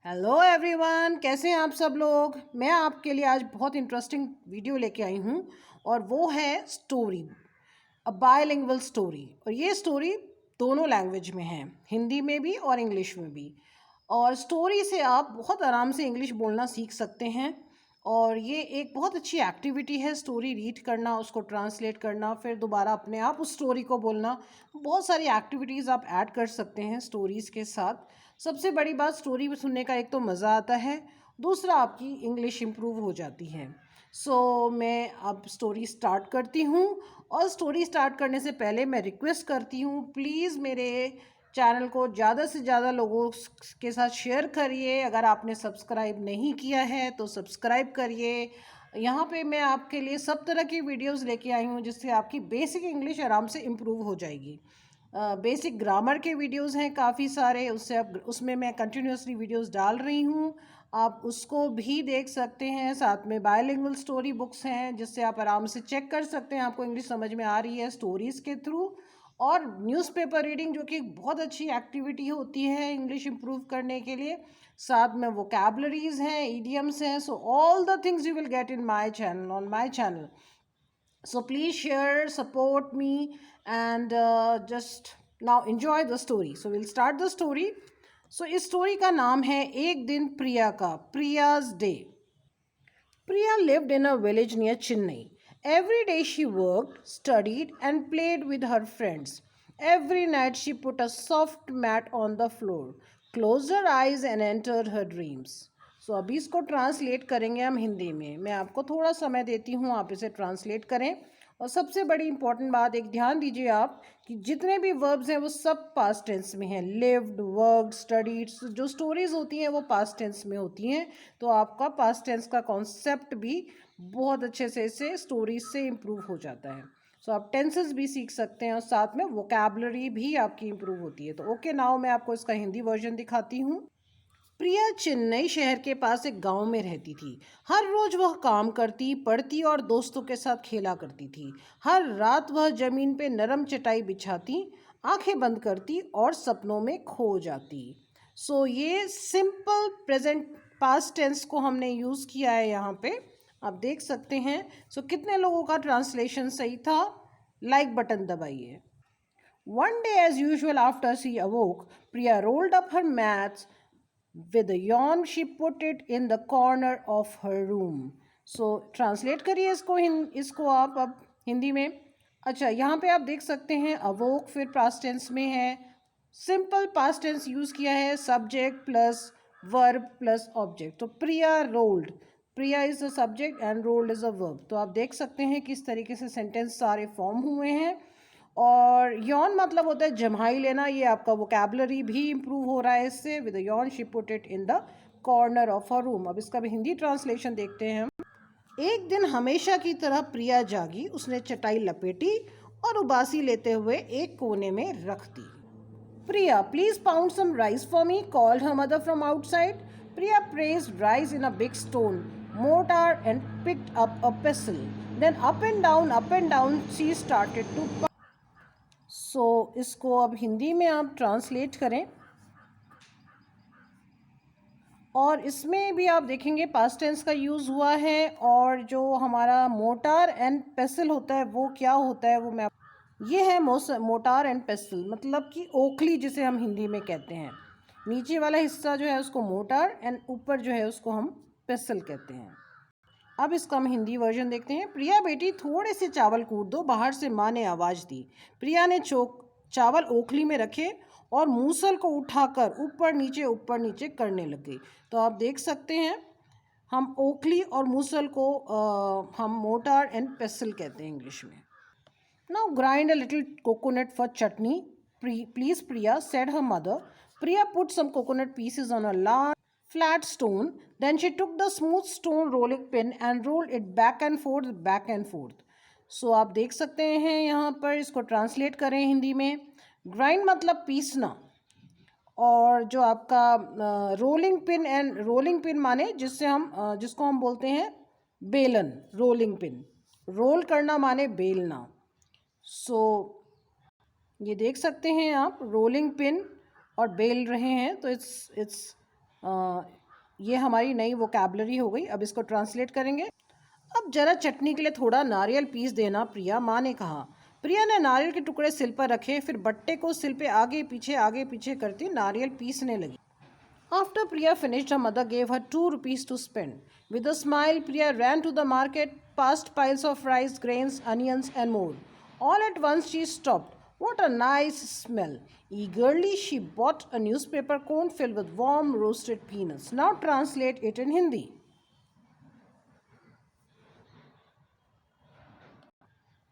Hello everyone, कैसे हैं आप सब लोग। मैं आपके लिए आज बहुत इंटरेस्टिंग वीडियो लेके आई हूँ और वो है स्टोरी, अ बायलिंगुअल स्टोरी। और ये स्टोरी दोनों लैंग्वेज में है, हिंदी में भी और इंग्लिश में भी। और स्टोरी से आप बहुत आराम से इंग्लिश बोलना सीख सकते हैं। और ये एक बहुत अच्छी एक्टिविटी है, स्टोरी रीड करना, उसको ट्रांसलेट करना, फिर दोबारा अपने आप उस स्टोरी को बोलना। बहुत सारी एक्टिविटीज़ आप ऐड कर सकते हैं स्टोरीज़ के साथ। सबसे बड़ी बात, स्टोरी सुनने का एक तो मज़ा आता है, दूसरा आपकी इंग्लिश इम्प्रूव हो जाती है। मैं अब स्टोरी स्टार्ट करती हूँ। और स्टोरी स्टार्ट करने से पहले मैं रिक्वेस्ट करती हूँ, प्लीज़ मेरे चैनल को ज़्यादा से ज़्यादा लोगों के साथ शेयर करिए। अगर आपने सब्सक्राइब नहीं किया है तो सब्सक्राइब करिए। यहाँ पे मैं आपके लिए सब तरह की वीडियोस लेके आई हूँ जिससे आपकी बेसिक इंग्लिश आराम से इम्प्रूव हो जाएगी। बेसिक ग्रामर के वीडियोस हैं काफ़ी सारे, उसमें मैं कंटिन्यूसली वीडियोस डाल रही हूँ, आप उसको भी देख सकते हैं। साथ में बायलिंगुअल स्टोरी बुक्स हैं जिससे आप आराम से चेक कर सकते हैं आपको इंग्लिश समझ में आ रही है स्टोरीज़ के थ्रू। और न्यूज़पेपर रीडिंग, जो कि बहुत अच्छी एक्टिविटी होती है इंग्लिश इम्प्रूव करने के लिए। साथ में वोकैबलरीज हैं, ईडियम्स हैं। So all the things you will get in my channel, on my channel. So please share, support me, and just now enjoy the story. So we'll start the story. So इस story का नाम है एक दिन प्रिया का, Priya's day. Priya lived in a village near Chennai. Every day she worked, studied, and played with her friends. Every night she put a soft mat on the floor, closed her eyes, and entered her dreams. अभी इसको translate करेंगे हम हिंदी में। मैं आपको थोड़ा समय देती हूँ, आप इसे ट्रांसलेट करें। और सबसे बड़ी इंपॉर्टेंट बात, एक ध्यान दीजिए आप कि जितने भी वर्ब्स हैं वो सब पास्ट टेंस में हैं। लिव्ड, वर्कड, स्टडीड, जो स्टोरीज होती हैं वो पास्ट टेंस में होती हैं। तो आपका पास्ट टेंस का कॉन्सेप्ट भी बहुत अच्छे से स्टोरीज से इम्प्रूव हो जाता है। आप टेंसेस भी सीख सकते हैं और साथ में वोकैबलरी भी आपकी इम्प्रूव होती है। तो ओके, नाउ मैं आपको इसका हिंदी वर्जन दिखाती हूँ। प्रिया चेन्नई शहर के पास एक गांव में रहती थी। हर रोज वह काम करती, पढ़ती और दोस्तों के साथ खेला करती थी। हर रात वह जमीन पे नरम चटाई बिछाती, आंखें बंद करती और सपनों में खो जाती। ये सिंपल प्रेजेंट पास्ट टेंस को हमने यूज़ किया है यहाँ पे, आप देख सकते हैं। कितने लोगों का ट्रांसलेशन सही था, लाइक बटन दबाइए। One day, as usual, after she awoke, Priya rolled up her mats. With a yawn, she put it in the corner of her room. Translate करिए इसको आप अब हिंदी में। अच्छा, यहाँ पे आप देख सकते हैं अवोक फिर पास्ट टेंस में है, सिंपल पास्ट टेंस यूज़ किया है, subject plus verb plus object. तो Priya rolled, Priya is a subject and rolled is a verb. तो आप देख सकते हैं किस तरीके से सेंटेंस सारे फॉर्म हुए हैं। और यौन मतलब होता है जम्हाई लेना, ये आपका वोकैबलरी भी इम्प्रूव हो रहा है इससे। विद यौन she put it in the corner of a room. अब इसका भी हिंदी ट्रांसलेशन देखते हैं हम। एक दिन हमेशा की तरह प्रिया जागी, उसने चटाई लपेटी और उबासी लेते हुए एक कोने में रख दी। Priya, please pound some rice for me, called her mother from outside. Priya placed rice in a big stone mortar and picked up a pestle. Then up and down she started to इसको अब हिंदी में आप ट्रांसलेट करें। और इसमें भी आप देखेंगे पास्ट टेंस का यूज़ हुआ है। और जो हमारा मोटार एंड पेसल होता है वो क्या होता है, वो मैं ये है मोटार एंड पेसल, मतलब कि ओखली जिसे हम हिंदी में कहते हैं। नीचे वाला हिस्सा जो है उसको मोटार एंड ऊपर जो है उसको हम पेसल कहते हैं। अब इसका हम हिंदी वर्जन देखते हैं। प्रिया बेटी, थोड़े से चावल कूट दो, बाहर से माँ ने आवाज़ दी। प्रिया ने चावल ओखली में रखे और मूसल को उठाकर ऊपर नीचे करने लग गई। तो आप देख सकते हैं, हम ओखली और मूसल को हम मोटार एंड पेसल कहते हैं इंग्लिश में। Now grind a little coconut for chutney, please Priya, said her mother. Priya put some coconut pieces on a large flat stone. Then she took the smooth stone rolling pin and rolled it back and forth. आप देख सकते हैं यहाँ पर, इसको translate करें हिंदी में। Grind मतलब पीसना, और जो आपका रोलिंग पिन माने जिसको हम बोलते हैं बेलन। रोलिंग पिन, रोल करना माने बेलना। ये देख सकते हैं आप, रोलिंग पिन और बेल रहे हैं। तो इट्स ये हमारी नई वोकैबलरी हो गई। अब इसको ट्रांसलेट करेंगे। अब जरा चटनी के लिए थोड़ा नारियल पीस देना प्रिया, माँ ने कहा। प्रिया ने नारियल के टुकड़े सिल पर रखे, फिर बट्टे को सिल पे आगे पीछे करती नारियल पीसने लगी। After Priya finished, her mother gave her 2 rupees to spend. With a smile, Priya ran to the market, past piles of rice, grains, onions, and more. All at once, she stopped. What a nice smell! Eagerly, she bought a newspaper cone filled with warm roasted peanuts. Now, translate it in Hindi.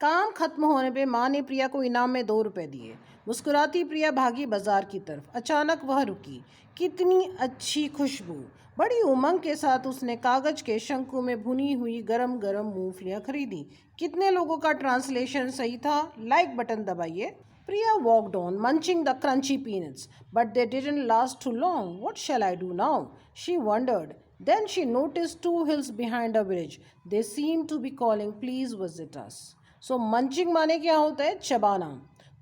काम खत्म होने पे माँ ने प्रिया को इनाम में 2 रुपए दिए। मुस्कुराती प्रिया भागी बाजार की तरफ। अचानक वह रुकी। कितनी अच्छी खुशबू! बड़ी उमंग के साथ उसने कागज के शंकु में भुनी हुई गरम गरम मूंगफलियां खरीदी। कितने लोगों का ट्रांसलेशन सही था? लाइक बटन दबाइए। प्रिया walked on, munching the crunchy peanuts, but they didn't last too long. What shall I do now? She wondered. Then she noticed 2 hills behind a village. They seemed to be calling, please visit us. So munching माने क्या होता है? चबाना।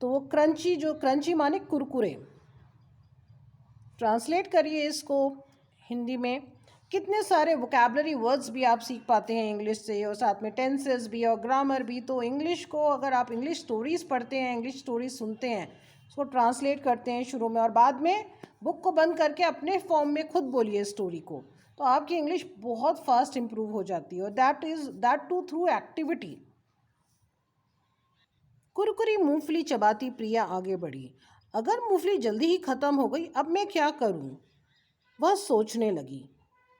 तो वो crunchy, जो crunchy माने Kurkure. Translate करिए इसको हिंदी में। कितने सारे वोकैबलरी वर्ड्स भी आप सीख पाते हैं इंग्लिश से, और साथ में टेंसेस भी और ग्रामर भी। तो इंग्लिश को अगर आप इंग्लिश स्टोरीज़ पढ़ते हैं, इंग्लिश स्टोरीज सुनते हैं, उसको ट्रांसलेट करते हैं शुरू में, और बाद में बुक को बंद करके अपने फॉर्म में खुद बोलिए स्टोरी को, तो आपकी इंग्लिश बहुत फास्ट इम्प्रूव हो जाती है। और दैट टू थ्रू एक्टिविटी। कुरकुरी मूंगफली चबाती प्रिया आगे बढ़ी। अगर मूंगफली जल्दी ही खत्म हो गई, अब मैं क्या करूं? वह सोचने लगी।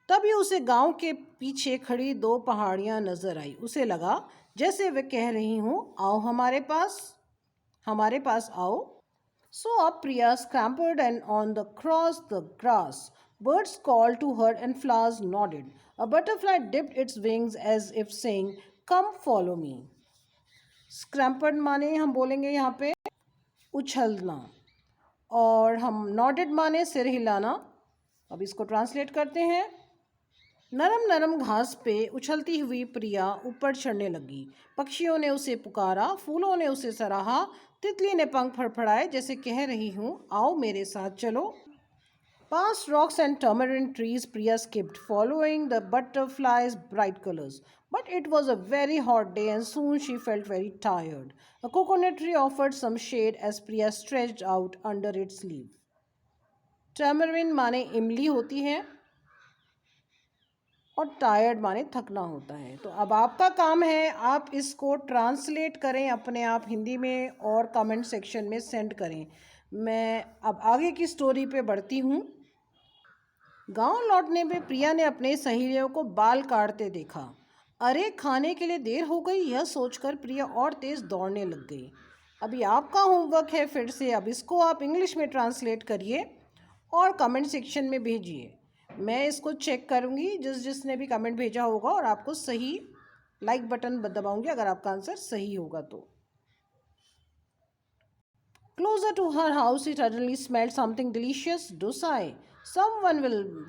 तभी उसे गांव के पीछे खड़ी 2 पहाड़ियां नजर आई। उसे लगा जैसे वे कह रही हूं, आओ हमारे पास आओ। सो up Priya scampered and on the cross the grass. Birds called to her and flowers nodded. A butterfly dipped its wings as if saying, come follow me. स्क्रैम्पर्ड माने हम बोलेंगे यहाँ पे उछलना, और हम नॉडेड माने सिर हिलाना। अब इसको ट्रांसलेट करते हैं। नरम नरम घास पे उछलती हुई प्रिया ऊपर चढ़ने लगी। पक्षियों ने उसे पुकारा, फूलों ने उसे सराहा, तितली ने पंख फड़फड़ाए जैसे कह रही हूँ, आओ मेरे साथ चलो। Past rocks and tamarind trees, Priya skipped, following the butterflies' bright colors. But it was a very hot day, and soon she felt very tired. A coconut tree offered some shade as Priya stretched out under its leaf. Tamarind माने इमली होती है, और tired माने थकना होता है। तो अब आपका काम है, आप इसको ट्रांसलेट करें अपने आप हिंदी में और कमेंट सेक्शन में सेंड करें। मैं अब आगे की स्टोरी पे बढ़ती हूँ। गांव लौटने पे प्रिया ने अपने सहेलियों को बाल काटते देखा। अरे खाने के लिए देर हो गई, यह सोचकर प्रिया और तेज दौड़ने लग गई। अभी आपका होमवर्क है फिर से। अब इसको आप इंग्लिश में ट्रांसलेट करिए और कमेंट सेक्शन में भेजिए। मैं इसको चेक करूँगी जिसने भी कमेंट भेजा होगा, और आपको सही लाइक बटन दबाऊंगी अगर आपका आंसर सही होगा तो। Closer to her house, it suddenly smelled something delicious, dosai.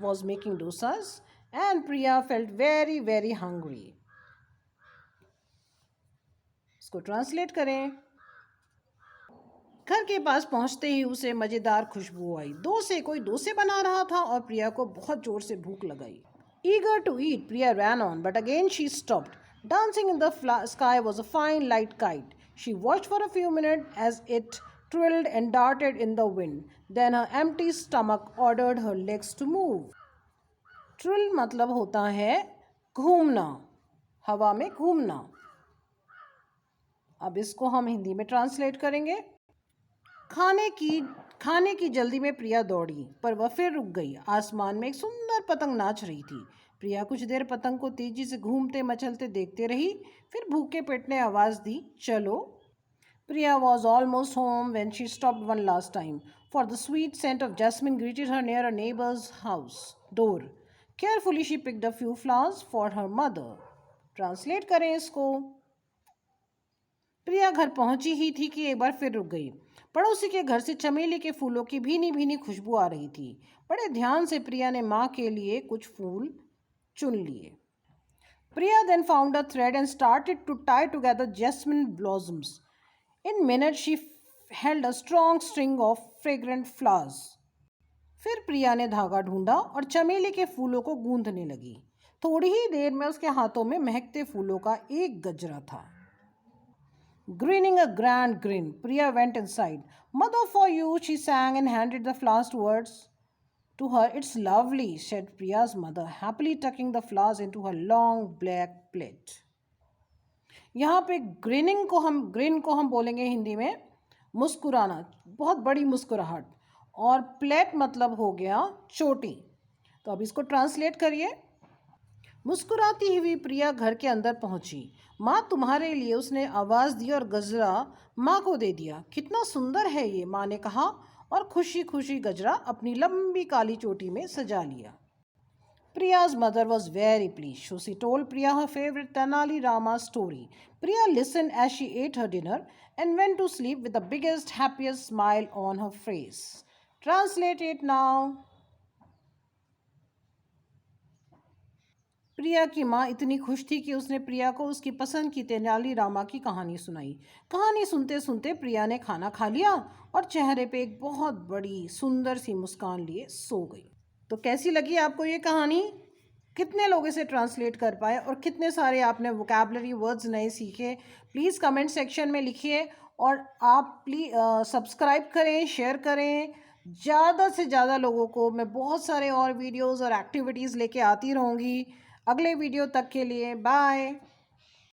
Was making dosas, and Priya felt very, very hungry. इसको ट्रांसलेट करें। घर के पास पहुंचते ही उसे मज़ेदार खुशबू आई। कोई डोसे बना रहा था और प्रिया को बहुत जोर से भूख लगाई। Eager to eat, Priya ran on, but again she stopped. Dancing in the sky was a fine light kite. She watched for a few minutes as it trilled and darted in the wind. Then her empty stomach ordered her legs to move. Trill मतलब होता है घूमना, हवा में घूमना। अब इसको हम हिंदी में ट्रांसलेट करेंगे। खाने की जल्दी में प्रिया दौड़ी, पर वह फिर रुक गई। आसमान में एक सुंदर पतंग नाच रही थी। प्रिया कुछ देर पतंग को तेजी से घूमते मचलते देखते रही, फिर भूखे पेट ने आवाज़ दी, चलो। Priya was almost home when she stopped one last time, for the sweet scent of jasmine greeted her near a neighbor's house door. Carefully she picked a few flowers for her mother. Translate करें इसको। प्रिया घर पहुंची ही थी कि एक बार फिर रुक गई। पड़ोसी के घर से चमेली के फूलों की भीनी भीनी खुशबू आ रही थी। बड़े ध्यान से प्रिया ने माँ के लिए कुछ फूल चुन लिए। Priya then found a thread and started to tie together jasmine blossoms. In minutes, she held a strong string of fragrant flowers. फिर प्रिया ने धागा ढूंढा और चमेली के फूलों को गूंथने लगी। थोड़ी ही देर में उसके हाथों में महकते फूलों का एक गजरा था। Grinning a grand grin, Priya went inside. Mother, for you, she sang and handed the flowers to her. It's lovely, said Priya's mother, happily tucking the flowers into her long black plait. यहाँ पे green को हम बोलेंगे हिंदी में मुस्कुराना, बहुत बड़ी मुस्कुराहट। और प्लेट मतलब हो गया चोटी। तो अब इसको ट्रांसलेट करिए। मुस्कुराती हुई प्रिया घर के अंदर पहुंची। माँ तुम्हारे लिए, उसने आवाज़ दी और गजरा माँ को दे दिया। कितना सुंदर है ये, माँ ने कहा और खुशी खुशी गजरा अपनी लंबी काली चोटी में सजा लिया। Priya's mother was very pleased, so she told Priya her favorite Tenali Rama story. Priya listened as she ate her dinner and went to sleep with the biggest, happiest smile on her face. Translate it now. प्रिया की माँ इतनी खुश थी कि उसने प्रिया को उसकी पसंद की तेनाली रामा की कहानी सुनाई। कहानी सुनते सुनते प्रिया ने खाना खा लिया और चेहरे पे एक बहुत बड़ी सुंदर सी मुस्कान लिए सो गई। तो कैसी लगी आपको ये कहानी? कितने लोग इसे ट्रांसलेट कर पाए और कितने सारे आपने वोकैबलरी वर्ड्स नए सीखे? प्लीज़ कमेंट सेक्शन में लिखिए और आप प्लीज़ सब्सक्राइब करें, शेयर करें। ज़्यादा से ज़्यादा लोगों को मैं बहुत सारे और वीडियोज़ और एक्टिविटीज़ लेके आती रहूँगी। अगले वीडियो तक के लिए बाय।